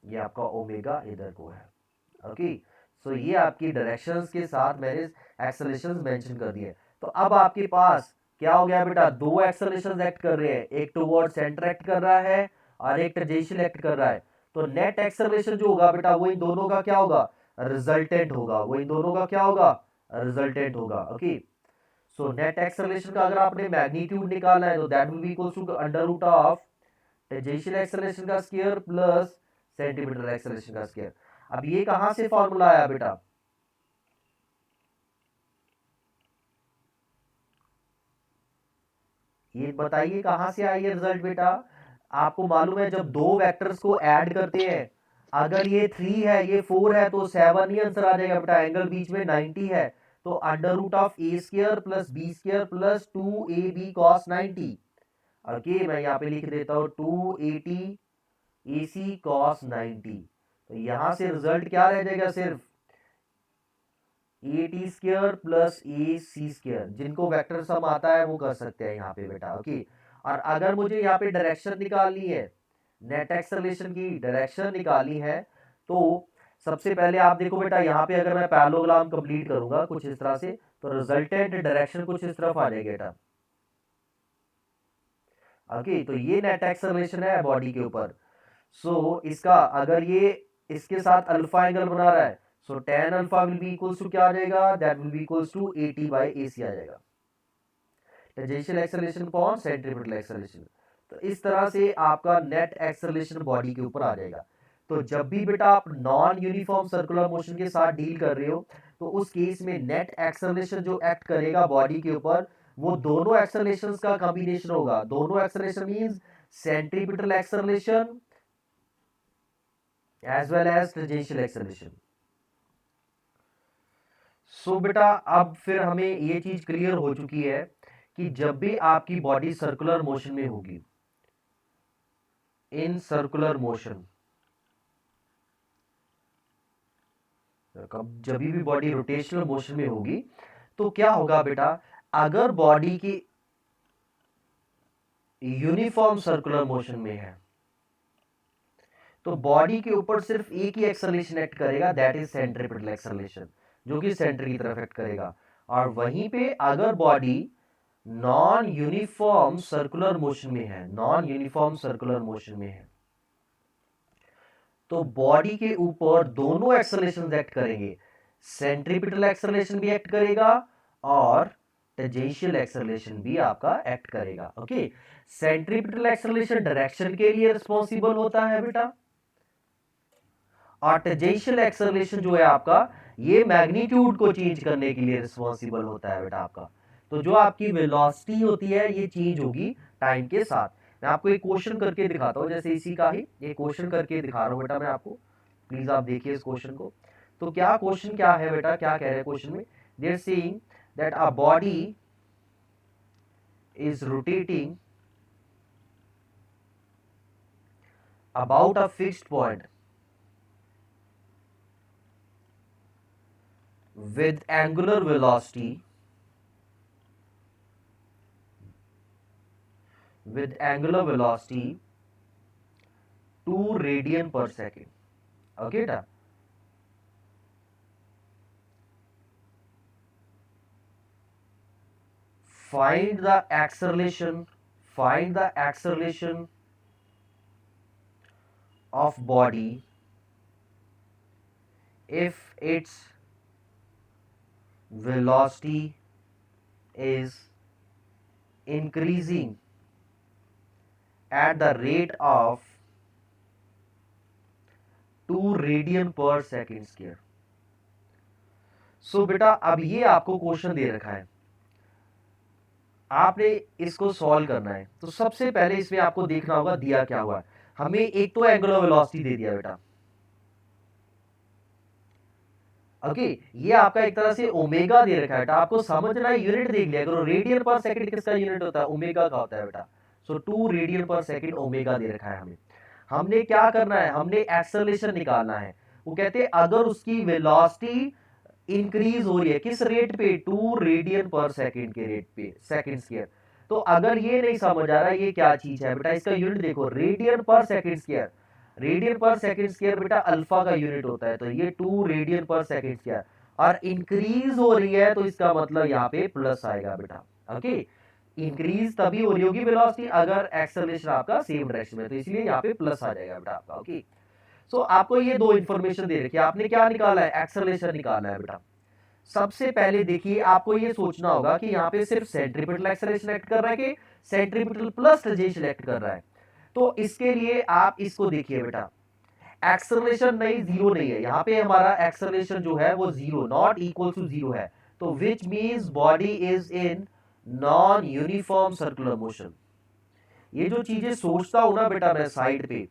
ये आपका ओमेगा इधर को है। ओके, सो ये आपकी डायरेक्शंस के साथ मैंने एक्सेलरेशंस मेंशन कर दिए। तो अब आपके पास क्या हो गया बेटा? दो एक्सेलरेशंस एक्ट कर रहे हैं, एक टुवर्ड सेंटर एक्ट कर रहा है और एक टेंजेंशियल एक्ट कर रहा है। तो नेट एक्सेलरेशन जो होगा बेटा, वो इन दोनों का क्या होगा? रिजल्टेंट होगा। वो इन दोनों का क्या होगा? रिजल्टेंट होगा। ओके, सो नेट एक्सेलरेशन का अगर आपने मैग्नीट्यूड निकालना है तो that will be equal to under root of tangential acceleration का स्क्वायर प्लस सेंटीमीटर एक्सेलरेशन का स्क्वायर। अब ये कहां से फॉर्मूला आया बेटा? ये बताइए कहां से आई है रिजल्ट बेटा? आपको मालूम है जब दो वेक्टर्स को ऐड करते हैं, अगर ये 3 है ये 4 है तो 7 ही आंसर आ जाएगा बेटा। एंगल बीच में 90 है, तो under root of a square plus b square plus 2ab cos 90। Okay, मैं यहाँ पे लिख देता हूँ 280 AC cos 90। तो यहां से रिजल्ट क्या रह जाएगा? सिर्फ a t square plus a c square. जिनको वेक्टर सम आता है वो कर सकते हैं यहाँ पे बेटा। ओके, और अगर मुझे यहाँ पे डायरेक्शन निकालनी है, नेट एक्सेलरेशन की डायरेक्शन निकालनी है, तो सबसे पहले आप देखो बेटा, यहाँ पे अगर मैं पैरेललोग्राम कंप्लीट करूंगा कुछ इस तरह से, तो रिजल्टेंट डायरेक्शन कुछ इस तरफ आ जाएगी बेटा। ओके, तो ये नेट एक्सेलरेशन है बॉडी के ऊपर। सो इसका अगर ये इसके साथ अल्फा एंगल बना रहा है, so tan alpha will be equals to क्या आ जाएगा? That will be equals to 80/AC आ जाएगा, tangential acceleration upon centripetal acceleration. तो इस तरह से आपका नेट एक्सेलरेशन बॉडी के ऊपर आ जाएगा। तो जब भी बेटा आप नॉन यूनिफॉर्म सर्कुलर मोशन के साथ डील कर रहे हो, तो उस केस में नेट एक्सेलरेशन जो एक्ट करेगा बॉडी के ऊपर, वो दोनों एक्सेलरेशंस का कॉम्बिनेशन होगा। दोनों acceleration means centripetal acceleration as well as tangential acceleration। सो बेटा अब फिर हमें ये चीज क्लियर हो चुकी है कि जब भी आपकी बॉडी सर्कुलर मोशन में होगी, इन सर्कुलर मोशन, जब भी बॉडी रोटेशनल मोशन में होगी, तो क्या होगा बेटा? अगर बॉडी की यूनिफॉर्म सर्कुलर मोशन में है, तो बॉडी के ऊपर सिर्फ एक ही एक्सेलरेशन एक्ट करेगा, दैट इज सेंट्रीपिटल एक्सेलरेशन, जो कि सेंटर की तरफ एक्ट करेगा। और वहीं पे अगर body non uniform circular motion में है, नॉन यूनिफॉर्म सर्कुलर मोशन में है, तो बॉडी के ऊपर दोनों एक्सेलरेशन एक्ट करेंगे। सेंट्रीपिटल एक्सेलरेशन भी एक्ट करेगा और टेंजेंशियल एक्सेलरेशन भी आपका एक्ट करेगा। ओके, सेंट्रीपिटल एक्सेलरेशन डायरेक्शन के लिए रिस्पॉन्सिबल होता है बेटा, और टेंजेंशियल एक्सेलरेशन जो है आपका, ये मैग्नीट्यूड को चेंज करने के लिए रिस्पॉन्सिबल होता है बेटा आपका। तो जो आपकी वेलोसिटी होती है ये चेंज होगी टाइम के साथ। मैं आपको एक क्वेश्चन करके दिखाता हूँ, जैसे इसी का ही एक क्वेश्चन करके दिखा रहा हूँ बेटा मैं आपको, प्लीज आप देखिए इस क्वेश्चन को। तो क्या क्वेश्चन क्या है बेटा, क्या कह रहे हैं क्वेश्चन में? They are saying that a body is rotating about a fixed point with angular velocity with angular velocity 2 radian per second। okay ta? find the acceleration of body if its velocity is increasing at the rate of 2 radian per second square। सो बेटा अब ये आपको question दे रखा है, आपने इसको solve करना है। तो सबसे पहले इसमें आपको देखना होगा दिया क्या हुआ है। हमें एक तो एंगुलर वेलोसिटी दे दिया बेटा, ओके ये आपका एक तरह से ओमेगा दे रखा है बेटा, आपको समझना है, यूनिट देख लिया करो, रेडियन पर सेकंड किसका यूनिट होता है, ओमेगा का होता है बेटा। सो 2 रेडियन पर सेकंड ओमेगा दे रखा है हमें। हमने क्या करना है, हमने एक्सेलरेशन निकालना है। वो कहते हैं अगर उसकी वेलोसिटी इंक्रीज हो रही है किस रेट पे, 2 रेडियन पर सेकंड के रेट पे, सेकंड स्क्वायर। तो अगर ये नहीं समझ आ रहा ये क्या चीज है बेटा, इसका यूनिट देखो, radian per second square, radian per second square बेटा अल्फा का यूनिट होता है, तो ये 2 रेडियन पर सेकंड स्क्वायर, और इंक्रीज हो रही है तो इसका मतलब यहाँ पे प्लस आएगा बेटा। ओके इंक्रीज तभी हो रही होगी वेलोसिटी अगर एक्सेलरेशन आपका सेम डायरेक्शन में, तो इसलिए यहाँ पे प्लस आ जाएगा बेटा आपका। ओके सो आपको ये दो इंफॉर्मेशन दे रखी है, आपने क्या निकाला है, एक्सेलरेशन निकालना है बेटा। सबसे पहले देखिए आपको ये सोचना होगा कि यहाँ पे सिर्फ सेंट्रीपिटल एक्सेलरेशन एक्ट कर रहा है कि सेंट्रीपिटल प्लस टेंजेंशियल एक्ट कर रहा है। तो इसके लिए आप इसको देखिए बेटा, एक्सेलरेशन नहीं, जीरो नहीं है यहाँ पे, हमारा एक्सेलरेशन जो है वो zero, not equal to zero है, तो which means body is in non uniform circular motion. ये जो चीजें सोचता हूं ना बेटा मैं साइड पे,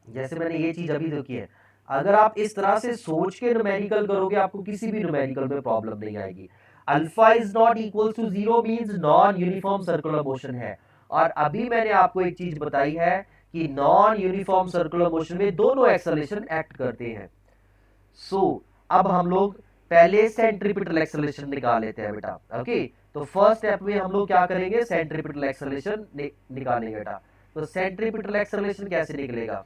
जैसे मैंने ये चीज अभी देखी है, अगर आप इस तरह से सोच के न्यूमेरिकल करोगे आपको किसी भी न्यूमेरिकल में प्रॉब्लम नहीं आएगी। Alpha is not equal to zero means non uniform circular motion है, और अभी मैंने आपको एक चीज बताई है कि नॉन यूनिफॉर्म सर्कुलर मोशन में दोनों एक्सेलरेशन एक्ट करते हैं। सो अब हम लोग पहले सेंट्रीपिटल एक्सेलरेशन निकाल लेते हैं बेटा। ओके तो फर्स्ट स्टेप में हम लोग क्या करेंगे, सेंट्रीपिटल एक्सेलरेशन निकालेंगे बेटा। तो सेंट्रीपिटल एक्सेलरेशन कैसे निकलेगा,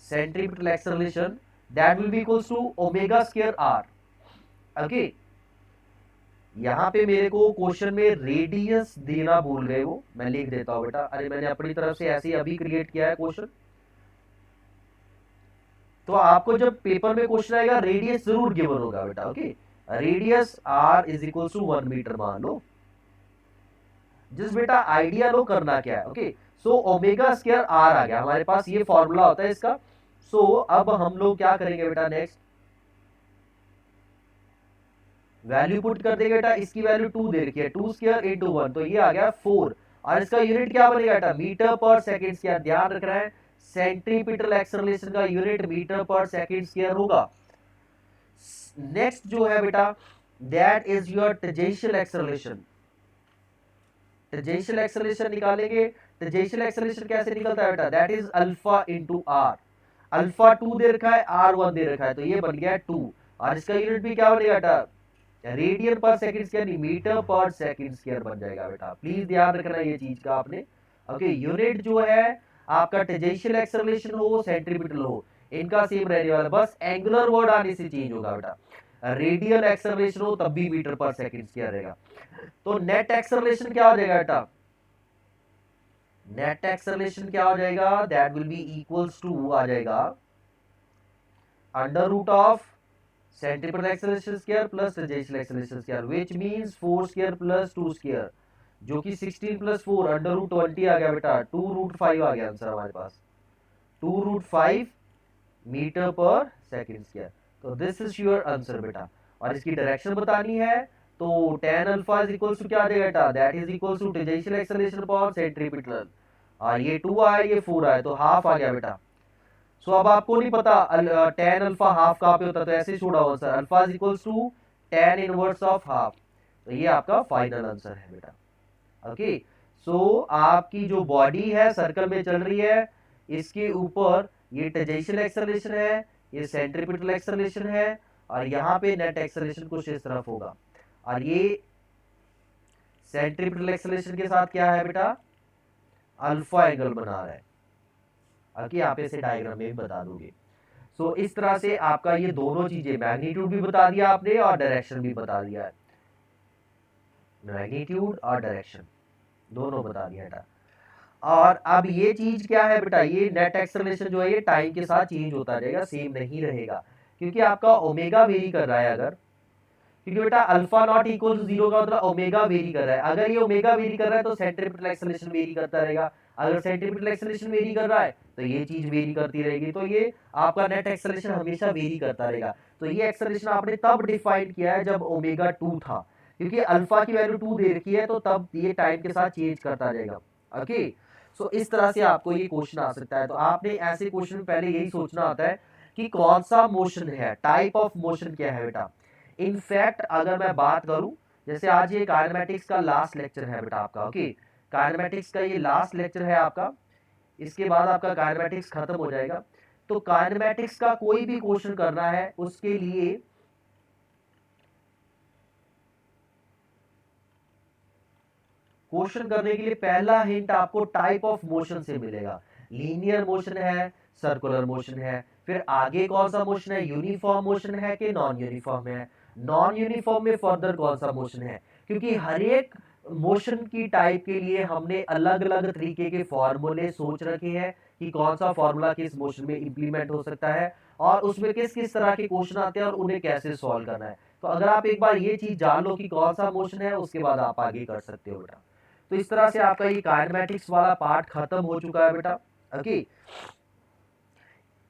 centripetal acceleration that will be equals to omega square r। Okay यहां पे मेरे को क्वेश्चन में रेडियस देना भूल गए वो, मैं लिख देता हूं बेटा, अरे मैंने अपनी तरफ से ऐसे ही अभी क्रिएट किया है क्वेश्चन, तो आपको जब पेपर में क्वेश्चन आएगा रेडियस जरूर गिवन होगा बेटा। Okay radius r is equal to 1 metre मान लो, जिस बेटा आइडिया लो करना क्या है। Okay so omega square r आ गया हमारे पास, ये फॉर्मूला होता है इसका। सो अब हम लोग क्या करेंगे बेटा, नेक्स्ट वैल्यू पुट कर देंगे बेटा, इसकी वैल्यू 2 दे रखी है, 2 स्क्वायर इनटू 1, तो ये आ गया 4, और इसका यूनिट क्या बनेगा बेटा, मीटर पर सेकंड स्क्वायर। ध्यान रखना है सेंट्रीपिटल एक्सेलरेशन का unit metre per second square होगा। नेक्स्ट जो है बेटा that is your tangential acceleration. Tangential acceleration निकालेंगे, टेंजेंशियल एक्सेलरेशन कैसे निकलता है बेटा, that is alpha into r. Alpha 2 दे रखा है, आर 1 दे रखा है, तो ये बन गया 2, और इसका यूनिट भी क्या बनेगा बेटा, रेडियन पर सेकंड स्क्वायर नहीं, मीटर पर सेकंड स्क्वायर बन जाएगा बेटा। प्लीज ध्यान रखना ये चीज का आपने। ओके यूनिट जो है आपका टेंजेंशियल एक्सेलरेशन हो सेंट्रीपिटल हो, इनका सेम रहने वाला, बस एंगुलर वर्ड आने से चेंज होगा बेटा। रेडियल एक्सेलरेशन हो तब भी मीटर पर सेकंड स्क्वायर रहेगा। तो नेट एक्सेलरेशन क्या हो जाएगा बेटा, नेट एक्सेलरेशन क्या हो जाएगा, that will be equals to आ जाएगा under root of centripetal acceleration square plus tangential acceleration square, which means 4 square plus 2 square, जो कि 16 प्लस 4 अंडर रूट 20 आ गया बेटा, 2 रूट 5 आ गया आंसर हमारे पास, 2 root 5 metre per second square. तो दिस इज योर आंसर बेटा, और इसकी डायरेक्शन बतानी है तो tan alpha is equals to क्या आ जाएगा बेटा, that is equals to tangential acceleration upon centripetal, और ये 2 आया ये 4 आया, तो हाफ आ गया बेटा। सो अब आपको नहीं पता tan अल्फा हाफ कहाँ पे होता है, तो ऐसे छोड़ा हुआ answer, alpha is equals to tan inverse of half, तो ये आपका फाइनल आंसर है बेटा। ओके सो आपकी जो बॉडी है सर्कल में चल रही है, इसके ऊपर ये टेंजेंशियल एक्सेलरेशन है, ये सेंट्रीपिटल एक्सेलरेशन है, और यहाँ पे नेट एक्सेलरेशन कुछ इस तरफ होगा, और ये सेंट्रीपिटल एक्सेलरेशन के साथ क्या है बेटा, अल्फा एंगल बना रहा है। ओके आप इसे डायग्राम में भी बता दोगे। सो इस तरह से आपका ये दोनों चीजें, मैग्नीट्यूड भी बता दिया आपने और डायरेक्शन भी बता दिया है, मैग्नीट्यूड और डायरेक्शन दोनों बता दिया बेटा। और अब ये चीज क्या है बेटा, ये नेट एक्सेलरेशन जो है ये टाइम के साथ चेंज होता रहेगा, सेम नहीं रहेगा, क्योंकि आपका ओमेगा वेरी कर रहा है अगर, क्योंकि बेटा अल्फा नॉट इक्वल टू 0 का मतलब ओमेगा वेरी कर रहा है। अगर ये ओमेगा वेरी कर रहा है तो सेंट्रीपिटल एक्सेलरेशन वेरी करता रहेगा। अगर सेंट्रीपिटल एक्सेलरेशन वेरी कर रहा है तो ये चीज वेरी करती रहेगी। तो ये आपका नेट एक्सेलरेशन हमेशा वेरी करता रहेगा। तो ये एक्सेलरेशन आपने तब डिफाइन किया है जब ओमेगा 2 था, क्योंकि अल्फा की वैल्यू 2 दे रखी है, तो तब ये टाइम के साथ चेंज करता जाएगा। ओके, सो इस तरह से आपको ये क्वेश्चन आ सकता है। तो आपने ऐसे क्वेश्चन पहले यही सोचना होता है कि कौन सा मोशन है, टाइप ऑफ मोशन क्या है बेटा। इनफैक्ट अगर मैं बात करूं, जैसे आज ये काइनेमैटिक्स का लास्ट लेक्चर है बेटा आपका। ओके, काइनेमैटिक्स का ये लास्ट लेक्चर है आपका, इसके बाद आपका काइनेमैटिक्स खत्म हो जाएगा। तो काइनेमैटिक्स का कोई भी क्वेश्चन करना है उसके लिए क्वेश्चन करने के लिए पहला हिंट आपको टाइप ऑफ मोशन से मिलेगा। लीनियर मोशन है, सर्कुलर मोशन है, फिर आगे कौन सा मोशन है, यूनिफॉर्म मोशन है कि नॉन यूनिफॉर्म है, नॉन यूनिफॉर्म में फर्दर कौन सा मोशन है। क्योंकि हर एक मोशन की टाइप के लिए हमने अलग अलग तरीके के फॉर्मूले सोच रखे हैं कि कौन सा फॉर्मूला किस मोशन में इंप्लीमेंट हो सकता है और उसमें किस किस तरह के क्वेश्चन आते हैं और उन्हें कैसे सॉल्व करना है। तो अगर आप एक बार ये चीज जान लो कि कौन सा मोशन है, उसके बाद आप आगे कर सकते हो बेटा। तो इस तरह से आपका ये काइनेमैटिक्स वाला पार्ट खत्म हो चुका है बेटा। ओके,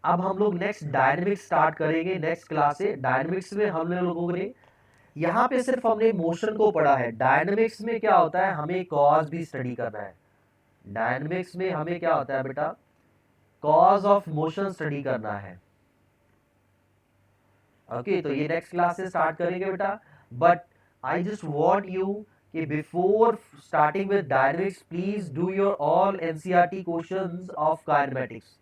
अब हम लोग नेक्स्ट डायनेमिक्स स्टार्ट करेंगे नेक्स्ट क्लास से। डायनेमिक्स में हम लोगों ने यहाँ पे सिर्फ हमने मोशन को पढ़ा है। डायनेमिक्स में क्या होता है, हमें कॉज भी स्टडी करना है। डायनेमिक्स में हमें क्या होता है बेटा, कॉज ऑफ मोशन स्टडी करना है। ओके, तो ये नेक्स्ट क्लास से स्टार्ट करेंगे बेटा। But I just want you कि before starting with dynamics please do your all NCERT questions of kinematics.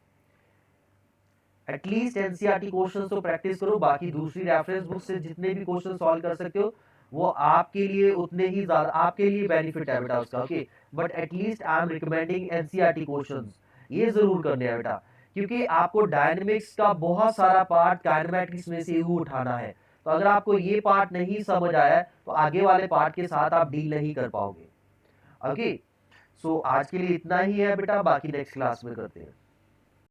At least NCERT questions तो प्रैक्टिस करो, बाकी दूसरी रेफरेंस बुक से जितने भी क्वेश्चन सॉल्व कर सकते हो वो आपके लिए उतने ही ज्यादा, आपके लिए बेनिफिट है बेटा उसका। Okay, but at least I am recommending NCERT questions ये जरूर करने हैं बेटा, क्योंकि आपको डायनेमिक्स का बहुत सारा पार्ट काइनेमैटिक्स में से ही उठाना है। तो अगर आपको ये पार्ट नहीं समझ आया तो आगे वाले पार्ट के साथ आप डील नहीं कर पाओगे। ओके, सो आज के लिए इतना ही है बेटा, बाकी नेक्स्ट क्लास में करते हैं।